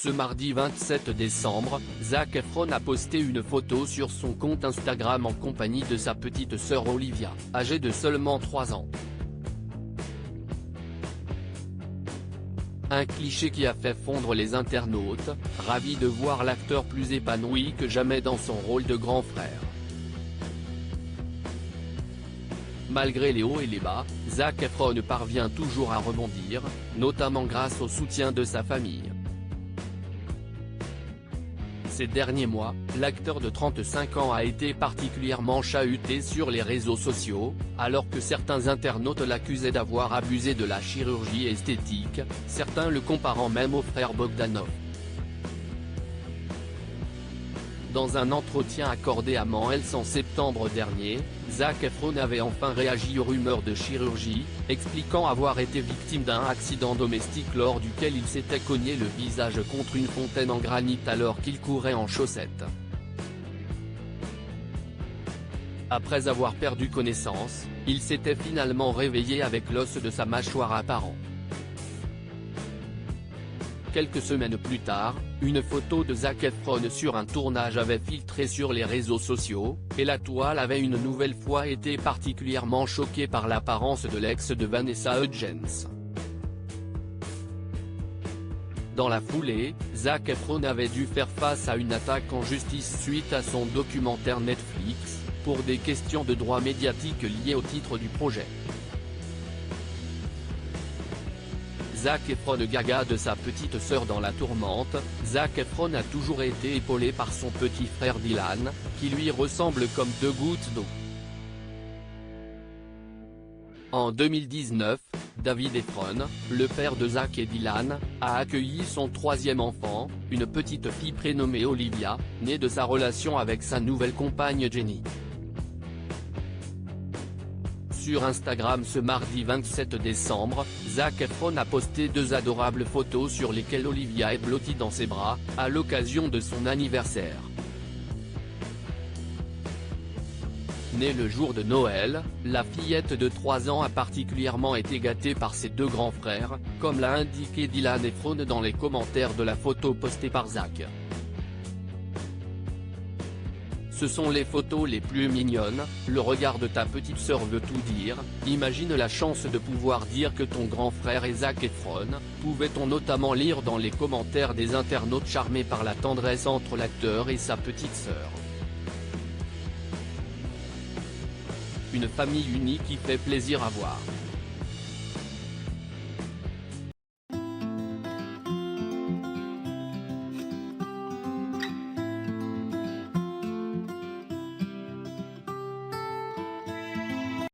Ce mardi 27 décembre, Zac Efron a posté une photo sur son compte Instagram en compagnie de sa petite sœur Olivia, âgée de seulement 3 ans. Un cliché qui a fait fondre les internautes, ravis de voir l'acteur plus épanoui que jamais dans son rôle de grand frère. Malgré les hauts et les bas, Zac Efron parvient toujours à rebondir, notamment grâce au soutien de sa famille. Ces derniers mois, l'acteur de 35 ans a été particulièrement chahuté sur les réseaux sociaux, alors que certains internautes l'accusaient d'avoir abusé de la chirurgie esthétique, certains le comparant même au frère Bogdanov. Dans un entretien accordé à Mansell en septembre dernier, Zac Efron avait enfin réagi aux rumeurs de chirurgie, expliquant avoir été victime d'un accident domestique lors duquel il s'était cogné le visage contre une fontaine en granit alors qu'il courait en chaussettes. Après avoir perdu connaissance, il s'était finalement réveillé avec l'os de sa mâchoire apparent. Quelques semaines plus tard, une photo de Zac Efron sur un tournage avait filtré sur les réseaux sociaux, et la toile avait une nouvelle fois été particulièrement choquée par l'apparence de l'ex de Vanessa Hudgens. Dans la foulée, Zac Efron avait dû faire face à une attaque en justice suite à son documentaire Netflix, pour des questions de droits médiatiques liées au titre du projet. Zac Efron gaga de sa petite sœur dans la tourmente. Zac Efron a toujours été épaulé par son petit frère Dylan, qui lui ressemble comme deux gouttes d'eau. En 2019, David Efron, le père de Zac et Dylan, a accueilli son troisième enfant, une petite fille prénommée Olivia, née de sa relation avec sa nouvelle compagne Jenny. Sur Instagram ce mardi 27 décembre, Zac Efron a posté deux adorables photos sur lesquelles Olivia est blottie dans ses bras, à l'occasion de son anniversaire. Née le jour de Noël, la fillette de 3 ans a particulièrement été gâtée par ses deux grands frères, comme l'a indiqué Dylan Efron dans les commentaires de la photo postée par Zac. Ce sont les photos les plus mignonnes, le regard de ta petite sœur veut tout dire, imagine la chance de pouvoir dire que ton grand frère est Zac Efron, pouvait-on notamment lire dans les commentaires des internautes charmés par la tendresse entre l'acteur et sa petite sœur. Une famille unie qui fait plaisir à voir.